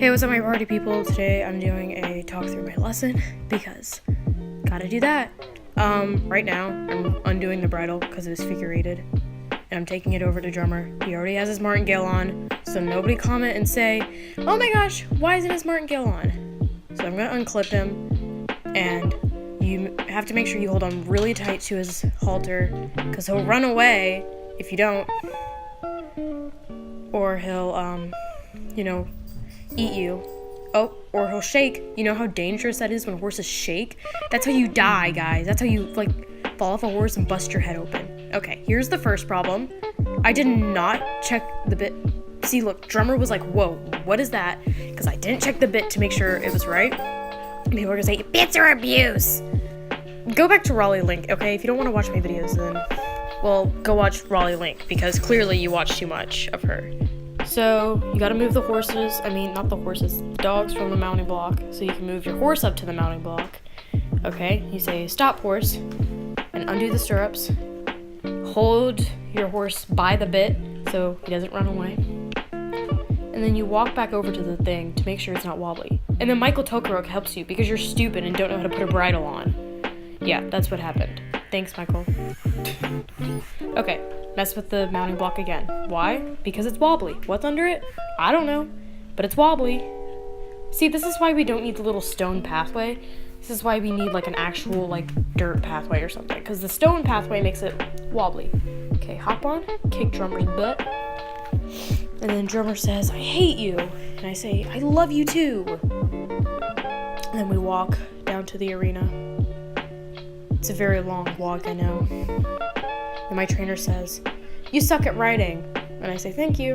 Hey, what's up my party people? Today I'm doing a talk through my lesson because gotta do that. Right now I'm undoing the bridle because it was figure eighted and I'm taking it over to Drummer. He already has his martingale on, so nobody comment and say, oh my gosh, why isn't his martingale on? So I'm gonna unclip him, and you have to make sure you hold on really tight to his halter because he'll run away if you don't, or he'll eat you. Oh, or he'll shake. You know how dangerous that is when horses shake? That's how you die, guys. That's how you, fall off a horse and bust your head open. Okay, here's the first problem. I did not check the bit. See, look, Drummer was like, whoa, what is that? Because I didn't check the bit to make sure it was right. People are gonna say, bits are abuse. Go back to Raleigh Link, okay? If you don't want to watch my videos, then, well, go watch Raleigh Link, because clearly you watch too much of her. So, you gotta move the dogs from the mounting block, so you can move your horse up to the mounting block. Okay, you say, stop horse, and undo the stirrups. Hold your horse by the bit, so he doesn't run away. And then you walk back over to the thing to make sure it's not wobbly. And then Michael Tokarok helps you, because you're stupid and don't know how to put a bridle on. Yeah, that's what happened. Thanks, Michael. Okay, mess with the mounting block again. Why? Because it's wobbly. What's under it? I don't know, but it's wobbly. See, this is why we don't need the little stone pathway. This is why we need an actual dirt pathway or something, because the stone pathway makes it wobbly. Okay, hop on, kick Drummer's butt, and then Drummer says, I hate you, and I say, I love you too. And then we walk down to the arena. It's a very long walk, I know. And my trainer says, you suck at riding. And I say, thank you.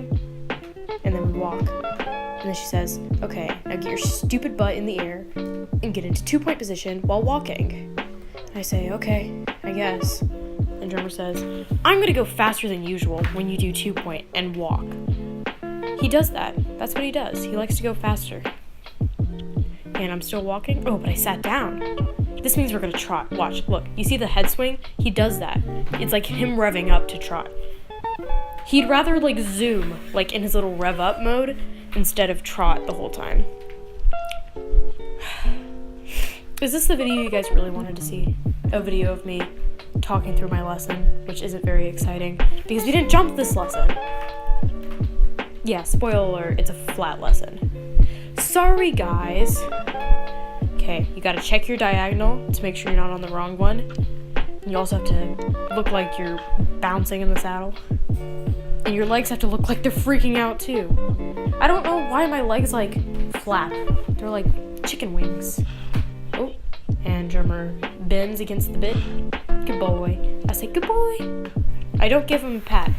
And then we walk. And then she says, okay, now get your stupid butt in the air and get into 2-point position while walking. And I say, okay, I guess. And Drummer says, I'm gonna go faster than usual when you do 2-point and walk. He does that. That's what he does. He likes to go faster. And I'm still walking. Oh, but I sat down. This means we're gonna trot. Watch, look, you see the head swing? He does that. It's like him revving up to trot. He'd rather zoom, in his little rev up mode, instead of trot the whole time. Is this the video you guys really wanted to see? A video of me talking through my lesson, which isn't very exciting, because we didn't jump this lesson. Yeah, spoiler alert, it's a flat lesson. Sorry, guys. Okay, you gotta check your diagonal to make sure you're not on the wrong one. And you also have to look like you're bouncing in the saddle. And your legs have to look like they're freaking out too. I don't know why my legs flap. They're like chicken wings. Oh, and Drummer bends against the bit. Good boy. I say, good boy. I don't give him a pat.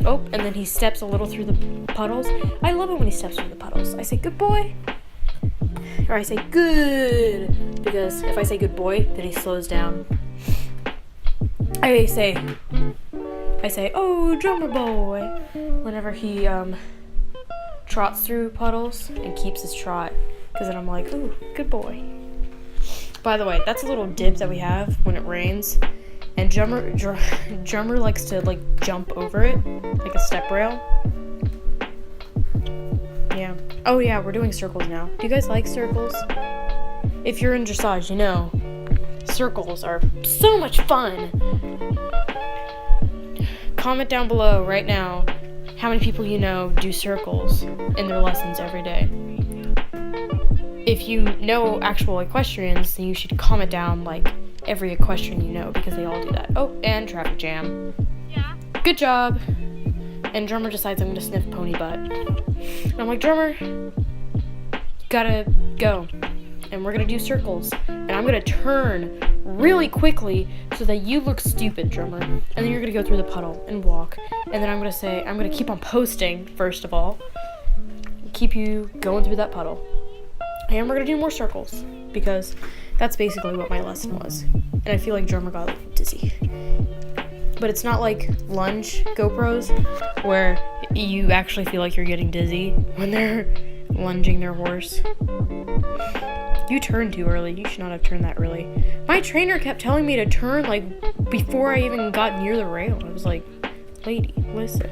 Oh, and then he steps a little through the puddles. I love it when he steps through the puddles. I say, good boy. Or I say, good, because if I say good boy, then he slows down. I say, oh, Drummer boy, whenever he trots through puddles and keeps his trot, because then I'm like, ooh, good boy. By the way, that's a little dip that we have when it rains, and Drummer likes to jump over it, like a step rail. Yeah. Oh yeah, we're doing circles now. Do you guys like circles? If you're in dressage, you know, circles are so much fun. Comment down below right now how many people you know do circles in their lessons every day. If you know actual equestrians, then you should comment down every equestrian you know, because they all do that. Oh, and traffic jam. Yeah. Good job. And Drummer decides I'm gonna sniff pony butt. And I'm like, Drummer, you gotta go. And we're gonna do circles. And I'm gonna turn really quickly so that you look stupid, Drummer. And then you're gonna go through the puddle and walk. And then I'm gonna keep on posting, first of all. Keep you going through that puddle. And we're gonna do more circles, because that's basically what my lesson was. And I feel like Drummer got a little dizzy. But it's not like lunge GoPros, where you actually feel like you're getting dizzy when they're lunging their horse. You turned too early. You should not have turned that early. My trainer kept telling me to turn before I even got near the rail. I was like, lady, listen.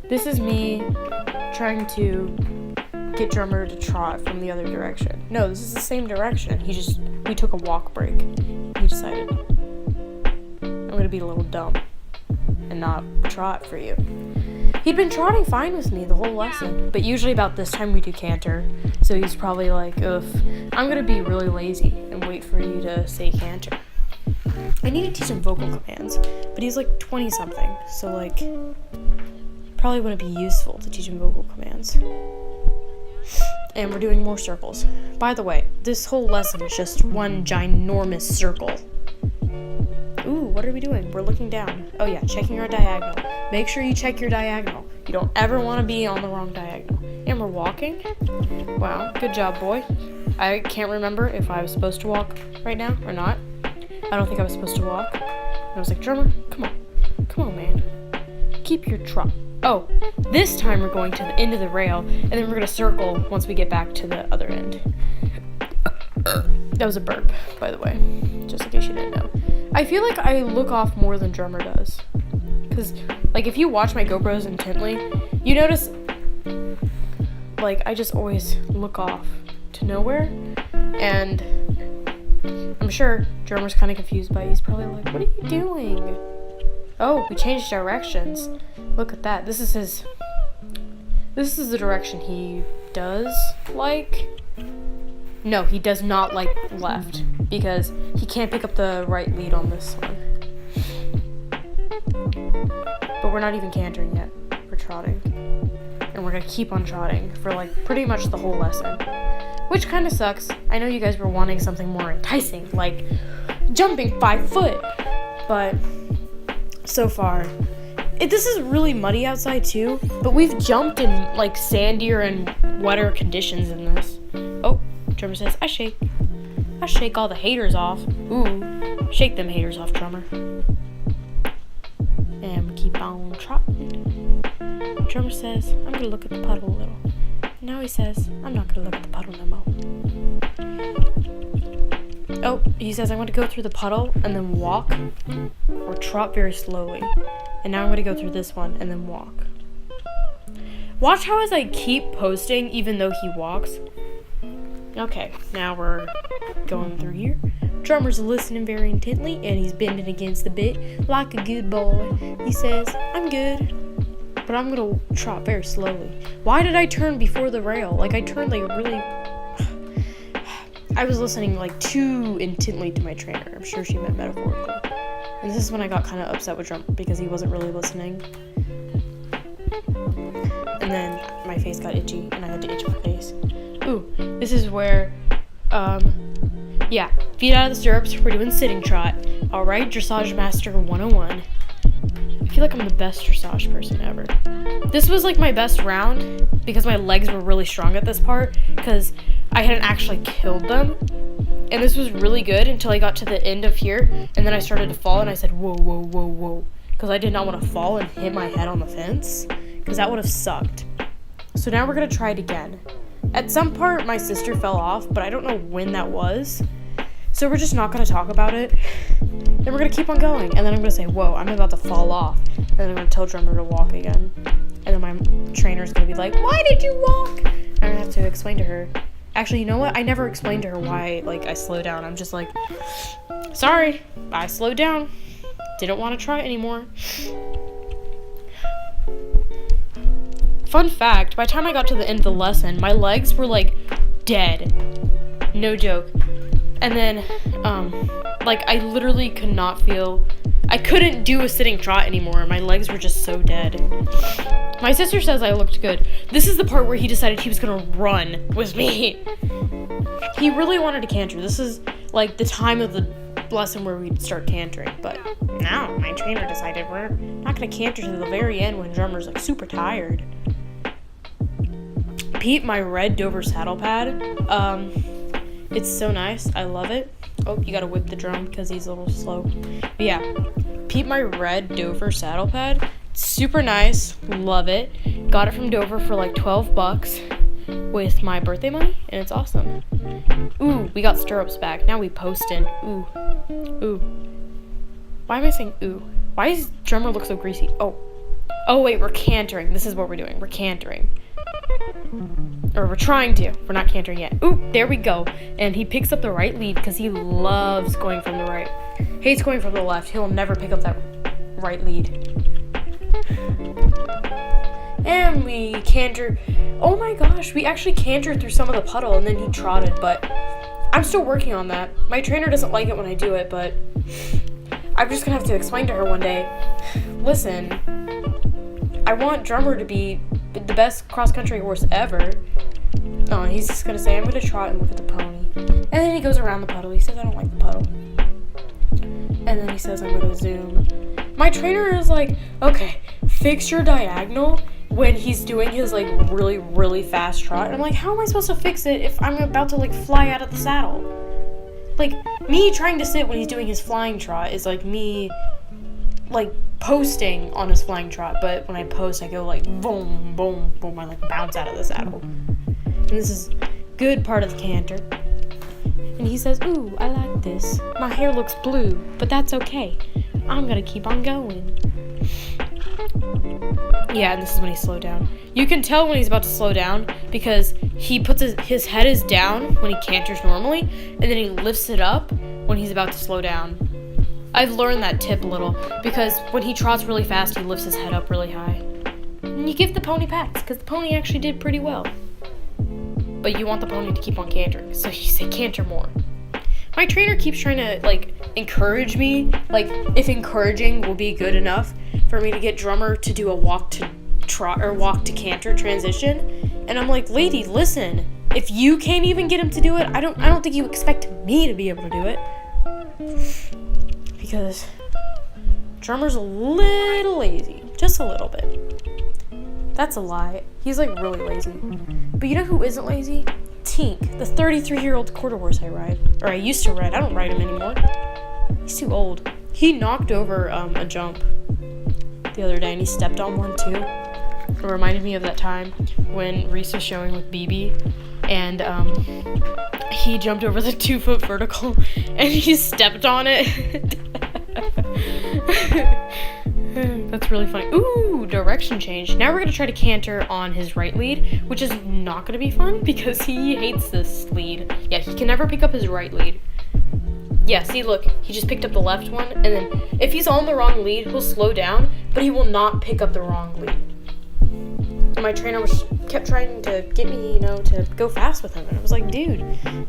This is me trying to get drummer to trot from the other direction. No, this is the same direction. We took a walk break. He decided, I'm gonna be a little dumb and not trot for you. He'd been trotting fine with me the whole lesson, but usually about this time we do canter, so he's probably like, ugh, I'm gonna be really lazy and wait for you to say canter. I need to teach him vocal commands, but he's like 20 something, so like, probably wouldn't be useful to teach him vocal commands. And we're doing more circles. By the way, this whole lesson is just one ginormous circle. Ooh, what are we doing? We're looking down. Oh yeah, checking our diagonal. Make sure you check your diagonal. You don't ever want to be on the wrong diagonal. And we're walking. Wow, good job, boy. I can't remember if I was supposed to walk right now or not. I don't think I was supposed to walk. And I was like, drummer, come on, man. Keep your trot. Oh, this time we're going to the end of the rail, and then we're going to circle once we get back to the other end. That was a burp, by the way, just in case you didn't know. I feel like I look off more than drummer does. Because, like, if you watch my GoPros intently, you notice, like, I just always look off to nowhere. And I'm sure drummer's kind of confused by it. He's probably like, what are you doing? Oh, we changed directions. Look at that. This is the direction he does like. No, he does not like left because he can't pick up the right lead on this one. But we're not even cantering yet. We're trotting. And we're gonna keep on trotting for like pretty much the whole lesson. Which kind of sucks. I know you guys were wanting something more enticing, like jumping 5 foot. But so far, this is really muddy outside too, but we've jumped in like sandier and wetter conditions in this. Oh, drummer says, I shake all the haters off. Ooh, shake them haters off, drummer. And we keep on trotting. Drummer says, I'm gonna look at the puddle a little. Now he says, I'm not gonna look at the puddle no more. Oh, he says, I'm going to go through the puddle and then walk or trot very slowly. And now I'm going to go through this one and then walk. Watch how as I keep posting even though he walks. Okay, now we're going through here. Drummer's listening very intently and he's bending against the bit like a good boy. He says, I'm good, but I'm going to trot very slowly. Why did I turn before the rail? Like I turned like really... I was listening like too intently to my trainer. I'm sure she meant metaphorical. And this is when I got kind of upset with Drummer because he wasn't really listening. And then my face got itchy and I had to itch my face. Ooh, this is where, yeah, feet out of the stirrups, we're doing sitting trot. All right, Dressage Master 101. I feel like I'm the best dressage person ever. This was like my best round because my legs were really strong at this part because I hadn't actually killed them. And this was really good until I got to the end of here and then I started to fall and I said, whoa, whoa, whoa, whoa. Because I did not want to fall and hit my head on the fence because that would have sucked. So now we're going to try it again. At some part, my sister fell off, but I don't know when that was. So we're just not going to talk about it. Then we're going to keep on going. And then I'm going to say, whoa, I'm about to fall off. And then I'm going to tell Drummer to walk again. And then my trainer's going to be like, why did you walk? And I'm going to have to explain to her. Actually, you know what? I never explained to her why, like, I slowed down. I'm just like, sorry, I slowed down. Didn't want to try it anymore. Fun fact, by the time I got to the end of the lesson, my legs were, like, dead. No joke. And then, like, I literally could not feel... I couldn't do a sitting trot anymore. My legs were just so dead. My sister says I looked good. This is the part where he decided he was gonna run with me. He really wanted to canter. This is, like, the time of the lesson where we'd start cantering. But now, my trainer decided we're not gonna canter to the very end when Drummer's, like, super tired. Pete, my red Dover saddle pad. It's so nice. I love it. Oh, you gotta whip the drum because he's a little slow. But yeah, Pete, my red Dover saddle pad. Super nice. Love it. Got it from Dover for like $12 with my birthday money, and it's awesome. Ooh, we got stirrups back. Now we postin'. Ooh. Ooh. Why am I saying ooh? Why does Drummer look so greasy? Oh. Oh, wait, we're cantering. This is what we're doing. We're cantering. Or we're trying to. We're not cantering yet. Ooh, there we go. And he picks up the right lead because he loves going from the right. Hates going from the left. He'll never pick up that right lead. And we canter. Oh my gosh, we actually cantered through some of the puddle and then he trotted, but I'm still working on that. My trainer doesn't like it when I do it, but I'm just gonna have to explain to her one day, listen, I want Drummer to be the best cross-country horse ever. No, he's just gonna say, I'm gonna trot and look at the pony. And then he goes around the puddle. He says, I don't like the puddle. And then he says, I'm gonna zoom. My trainer is like, okay, fix your diagonal when he's doing his like really, really fast trot. And I'm like, how am I supposed to fix it if I'm about to like fly out of the saddle? Like, me trying to sit when he's doing his flying trot is like me like posting on his flying trot, but when I post I go like boom, boom, boom, I like bounce out of the saddle. And this is good part of the canter. And he says, ooh, I like this. My hair looks blue, but that's okay. I'm gonna keep on going. Yeah, and this is when he slowed down. You can tell when he's about to slow down because he puts his head is down when he canters normally, and then he lifts it up when he's about to slow down. I've learned that tip a little because when he trots really fast, he lifts his head up really high. And you give the pony pats because the pony actually did pretty well. But you want the pony to keep on cantering, so you say canter more. My trainer keeps trying to like encourage me, like if encouraging will be good enough for me to get Drummer to do a walk to trot or walk to canter transition. And I'm like, lady, listen, if you can't even get him to do it, I don't think you expect me to be able to do it. Because Drummer's a little lazy, just a little bit. That's a lie. He's like really lazy. But you know who isn't lazy? Tink, the 33-year-old quarter horse I ride. Or I used to ride. I don't ride him anymore. He's too old. He knocked over a jump the other day and he stepped on one too. It reminded me of that time when Reese was showing with BB and he jumped over the 2-foot vertical and he stepped on it. That's really funny. Ooh, direction change. Now we're going to try to canter on his right lead, which is not going to be fun because he hates this lead. Yeah, he can never pick up his right lead. Yeah, see, look, he just picked up the left one, and then if he's on the wrong lead, he'll slow down, but he will not pick up the wrong lead. And my trainer kept trying to get me, to go fast with him, and I was like, dude,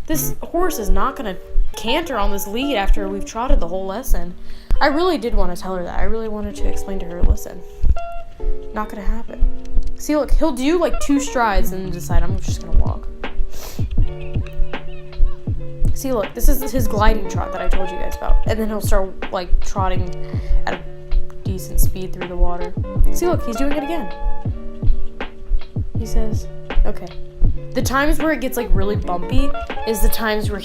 this horse is not going to canter on this lead after we've trotted the whole lesson. I really did want to tell her that. I really wanted to explain to her, listen, not going to happen. See, look, he'll do like 2 strides and then decide I'm just going to walk. See, look, this is his gliding trot that I told you guys about. And then he'll start, like, trotting at a decent speed through the water. See, look, he's doing it again. He says, okay. The times where it gets, like, really bumpy is the times where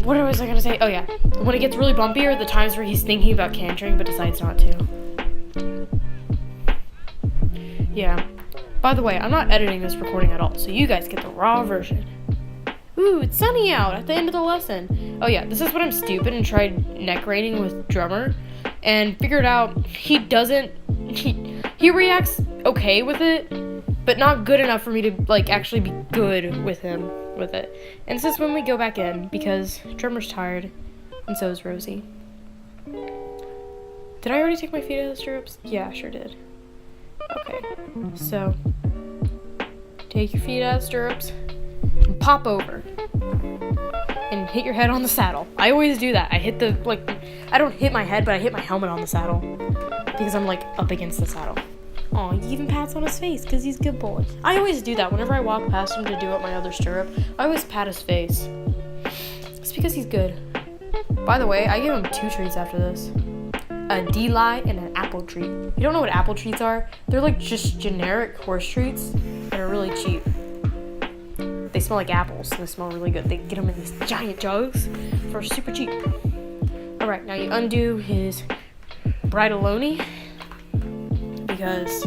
what was I gonna say? Oh, yeah. When it gets really bumpy are the times where he's thinking about cantering but decides not to. Yeah. By the way, I'm not editing this recording at all, so you guys get the raw version. Ooh, it's sunny out at the end of the lesson. Oh yeah, this is when I'm stupid and tried neck reining with Drummer and figured out he reacts okay with it, but not good enough for me to like actually be good with him with it. And this is when we go back in because Drummer's tired and so is Rosie. Did I already take my feet out of the stirrups? Yeah, I sure did. Okay, so take your feet out of the stirrups and pop over and hit your head on the saddle. I always do that. I don't hit my head, but I hit my helmet on the saddle because I'm like up against the saddle. Aw, he even pats on his face because he's a good boy. I always do that. Whenever I walk past him to do up my other stirrup, I always pat his face. It's because he's good. By the way, I give him 2 treats after this. A D-lie and an apple treat. You don't know what apple treats are? They're like just generic horse treats that are really cheap. They smell like apples, so they smell really good. They get them in these giant jugs for super cheap. Alright, now you undo his bridle-oni because,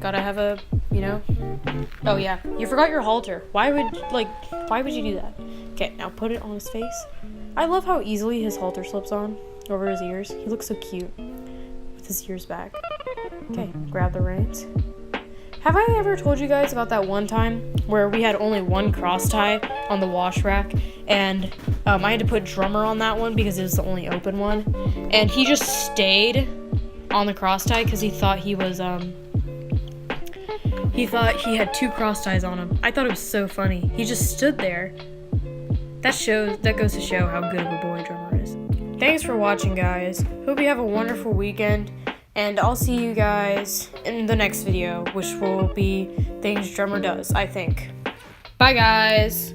gotta have a, Oh yeah, you forgot your halter. Why would you do that? Okay, now put it on his face. I love how easily his halter slips on over his ears. He looks so cute with his ears back. Okay, grab the reins. Have I ever told you guys about that one time where we had only one cross tie on the wash rack, and I had to put drummer on that one because it was the only open one, and he just stayed on the cross tie because he thought he was he thought he had two cross ties on him. I thought it was so funny. He just stood there. That goes to show how good of a boy drummer is. Thanks for watching, guys. Hope you have a wonderful weekend. And I'll see you guys in the next video, which will be things drummer does, I think. Bye, guys.